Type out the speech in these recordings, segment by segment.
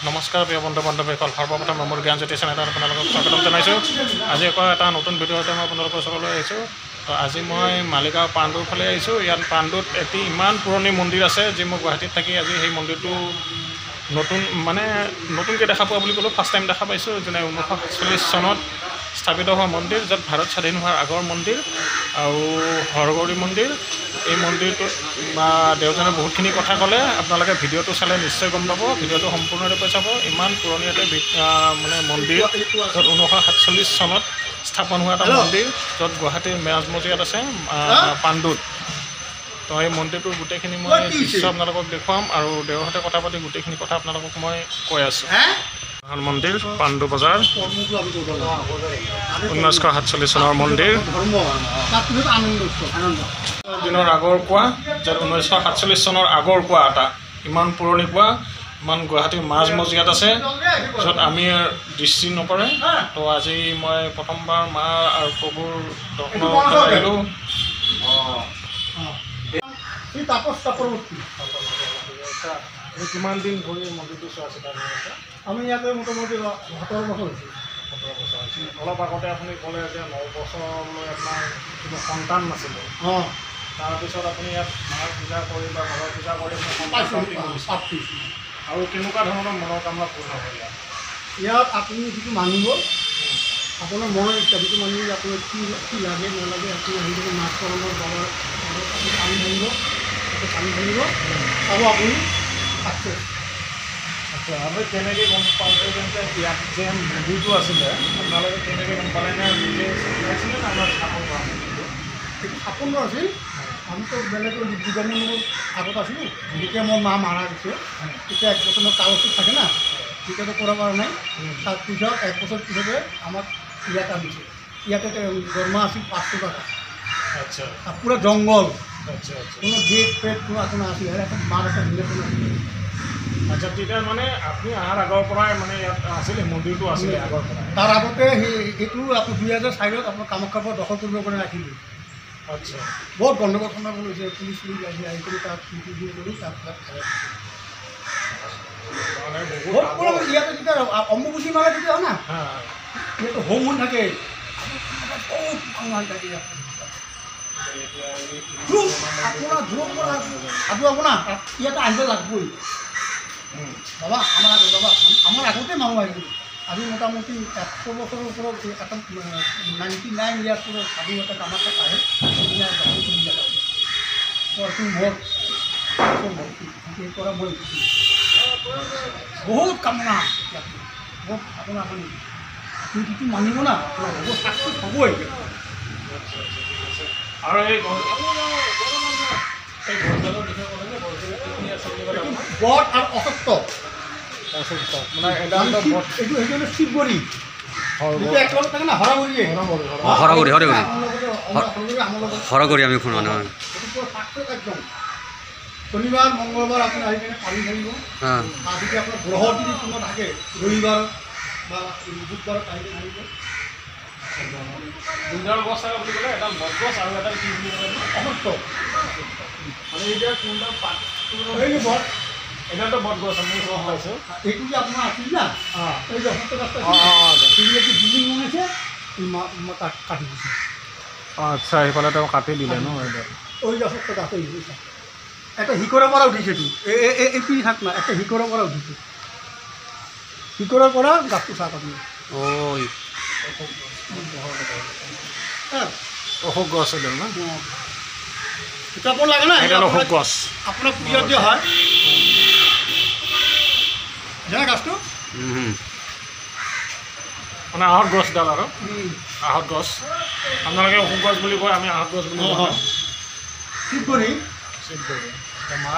নমস্কাৰ প্ৰিয় বন্ধু বান্ধৱীসকল, সৰ্বপ্ৰথম মোৰ জ্ঞানজ্যোতি চেনেলত আপোনালোকক স্বাগতম জনাইছোঁ। আজি আকৌ এটা নতুন ভিডিঅ'তে মই আপোনালোকৰ ওচৰলৈ আহিছোঁ। তো আজি মই মালিগাঁও পাণ্ডুৰ ফালে আহিছোঁ। ইয়াত পাণ্ডুত এটি ইমান পুৰণি মন্দিৰ আছে, যি মই গুৱাহাটীত থাকি আজি সেই মন্দিৰটো নতুনকৈ দেখা পোৱা বুলি ক'লোঁ। ফাৰ্ষ্ট টাইম দেখা পাইছোঁ। যেনে 1947 চনত স্থাপিত হোৱা মন্দিৰ, য'ত ভাৰত স্বাধীন হোৱাৰ আগৰ মন্দিৰ আৰু হৰগৌৰী মন্দিৰ। এই মন্দিৰটোত দেউজনে বহুতখিনি কথা ক'লে। আপোনালোকে ভিডিঅ'টো চালে নিশ্চয় গম পাব। ভিডিঅ'টো সম্পূৰ্ণৰূপে চাব। ইমান পুৰণি এটা মন্দিৰ, য'ত 1947 চনত স্থাপন হোৱা এটা মন্দিৰ, য'ত গুৱাহাটীৰ মাজমজিয়াত আছে পাণ্ডুত। তো এই মন্দিৰটোৰ গোটেইখিনি মই দৃশ্য আপোনালোকক দেখুৱাম আৰু দেওৰ সৈতে কথা পাতি গোটেইখিনি কথা আপোনালোকক মই কৈ আছোঁ। এখন মন্দিৰ পাণ্ডু বজাৰ, 1947 চনৰ মন্দিৰ। দিনৰ আগৰ কোৱা, য'ত 1947 চনৰ আগৰ কোৱা এটা ইমান পুৰণি কোৱা, ইমান গুৱাহাটীৰ মাজমজিয়াত আছে, য'ত আমি দৃষ্টি নপৰে। তো আজি মই প্ৰথমবাৰ মা আৰু প্ৰভুৰ দৰ্শনৰ আহিলোঁ। কিমান দিন ধৰি মন্দিৰটো চোৱা চিতা কৰি আছে? আমি ইয়াতে মোটামুটি 17 বছৰ হৈছে। 17 বছৰ হৈছে। অলপ আগতে আপুনি ক'লে যে 9 বছৰলৈ আপোনাৰ কোনো সন্তান নাছিলে। তাৰপিছত আপুনি ইয়াত মাৰ পূজা কৰি বা ঘৰৰ পূজা কৰি আৰু কেনেকুৱা ধৰণৰ মনৰ কামনা পূৰ্ণ হয় ইয়াত আপুনি যিটো মানিব, আপোনাৰ মনৰ ইত্যাদিটো মানি আপোনাৰ কি লাগে নালাগে, আপুনি আহি যাব মাছ কৰণৰ বাবাৰ পানী ধৰিব, পানী ধৰিব চাব আপুনি চাকচেছ। আচ্ছা, আমি কেনেকৈ গম পালোঁ যে ইয়াত যে মন্দিৰটো আছিলে, আপোনালোকে কেনেকৈ গম পালে নে নিজে আছিলে নে আমাৰ স্থাপন কৰা মন্দিৰটো? এইটো স্থাপন আছিল। আমিতো বেলেগৰ দোকানৰ লগত আগত আছিলোঁ। যেতিয়া মোৰ মা মাৰা গৈছে, তেতিয়া 1 বছৰ কাগজটো থাকে না, তেতিয়াতো কৰা পৰা নাই। তাৰপিছত 1 বছৰ পিছতে আমাক ইয়াত আনিছে। ইয়াতে দৰমহা আছিল 500 টাকা। আচ্ছা, পুৰা জংঘল, আচ্ছা আচ্ছা। কোনো গেট ফেট কোনো একো নাছিল। এটা মাৰ এটা ৰিলেশ্যন আছিল। আচ্ছা, তেতিয়া মানে আপুনি অহাৰ আগৰ পৰাই মানে ইয়াত আছিলে, মন্দিৰটো আছিলে আগৰ পৰাই? তাৰ আগতে এইটো আপুনি 2004 আপোনাৰ কামাখ্যাৰ পৰা দখল কৰিব কাৰণে ৰাখিলোঁ। আচ্ছা, বহুত গণ্ডগোল চণ্ডগোল হৈছে। পুলিচ আহি কৰি তাক কৰি তাৰপিছত মানে বহুত পুৰণি। ইয়াতে যেতিয়া অম্বুবাচী মাৰে তেতিয়া হয় না, ইয়াতে হোম হৈ থাকে, বহুত মানুহ থাকে ইয়াত। আপোনাৰ দূৰৰ পৰা সাধু আপোনাৰ ইয়াতে আহিব লাগিবই। বাবা আমাৰ আগতে মানুহ আহিছিল। আজি মোটামুটি 100 বছৰৰ ওপৰত এটা 99 ইয়াৰ সাধু এটা কামাখ্যাত আহে। পৰা মই বহুত কামনা বহুত আপোনাৰ আপুনি যিটো মানিব না বহুত চাকচেছ হ'বই। আৰু এই গছডালৰ বিষয়ে ক'লে যে গছডালৰ কি আছে বুলি ক'লে বট আৰু অসত্য মানে এডালটো বট, এইটো সেইটো শিৱগুৰি, যিটো একেলগে থাকে না হৰাগুৰি আমি শুনো একদম। শনিবাৰ মংগলবাৰ আপুনি আহি কিনে পানী ধৰিব। যদি আপোনাৰ গ্ৰহ যদি কোনো থাকে, ৰবিবাৰ বা বুধবাৰত আহি কিনে ধৰিব। দুডাল গছ থাকে বুলি ক'লে, এডাল বট গছ আৰু এডাল কি বুলি ক'লে অসত্য। মানে এতিয়া কোনডাল পাত, এইটো বট, এডালটো বট গছ আমি গম পাইছোঁ। এইটো যে আপোনাৰ আছিল না, এই যে অসত্য ৰাস্তা সেইবিলাক বিল্ডিং বনাইছে, তাক কাটি দিছে। আচ্ছা, সেইফালে তেওঁ কাটি দিলে ন? ওই যে অসত্য গাছ একটা শিকড়ের পৰা উঠিছে। এই পিড়ি থাক না, একটা শিকড়েৰ পৰা উঠিছে। শিকড়েৰ পৰা গাছটো চাহ কাটি ওই অশোক গছ এডাল না? এটা আপোনাৰ লাগে না, এডাল অশোক গছ আপোনাৰ পিৰিয়ড যে হয় জানে গাছটো মানে আহঁত গছডাল আৰু আহঁত গছ। আপোনালোকে অশোক গছ বুলি কয়, আমি আহঁত গছ বুলি কওঁ। শিৱগুৰি শিৱগুৰি মা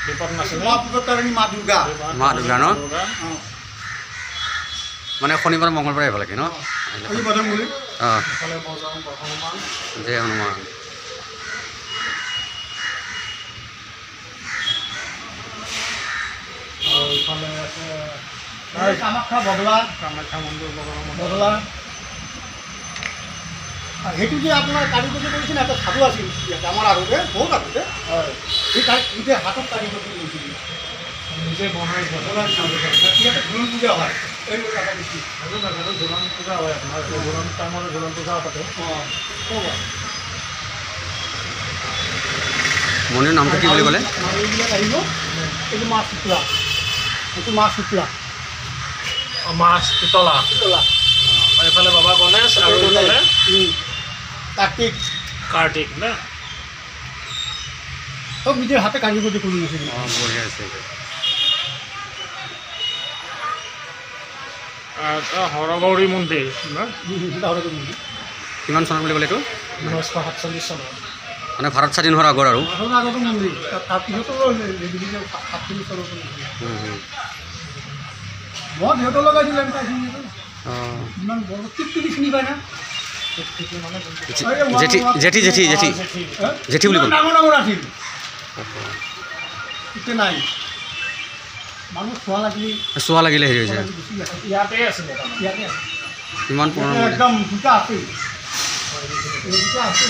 বিপদ নাছিলে, মা বিপত্তাৰিণী মা দুৰ্গা। মা দুৰ্গা ন? মানে শনিবাৰ মংগলবাৰে আহিব লাগে ন? এই বদমগুৰি অঁ, এইফালে বজাম বৰ্তমান জয় হনুমান। আৰু এইফালে আছে কামাখ্যা বগলা, কামাখ্যা মন্দিৰ বগলা। সেইটো যে আপোনাৰ কাৰিকৰী কৰিছিল, এটা সাধু আছিল ইয়াতে আমাৰ আগতে, বহুত আগতে। হয়, সেই গোটেই হাতত কাৰিকৰী কৰিছিল। নিজে বনাইছে ইয়াতে ঝুলন পূজা হয় এই কথা বেছি ঝুলন পূজা হয় আপোনাৰ ঝুলন টাইমত ঝুলন পূজা পাতে অঁ ক'ব মন্দিৰৰ নামটো কি বুলি ক'লে? এইবিলাক আহিব এইটো মাছ শুকুৰা এইটো মাছ শুকুৰা মাছ পিতলা এইফালে বাবা গণেশ আৰু এইফালে কাৰ্তিক কাৰ্তিক না চব নিজেৰ হাতে কাজ কৰে কৰে নিয়েছে অঁ বঢ়িয়া আছে হৰগৌৰী মন্দিৰ না কিমান চনত বুলি ক'লে এইটো? 1947 চনত মানে ভাৰত স্বাধীন হোৱাৰ আগৰ আৰু আগতো মন্দিৰ তাৰপিছতো মই সিহঁতৰ লগাইছিল অঁ ইমান বৰ টিপটিপি চিনি পায় না জেঠি জেঠি জেঠি জেঠি জেঠি বুলি ক'লে ডাঙৰ ডাঙৰ আছিল এতিয়া নাই মানুহ চোৱা লাগিলে হেৰি হৈছে ইয়াতে আছিলে ইয়াতে আছে কিমান পুৰণা একদম দুটা আছে দুটা আছে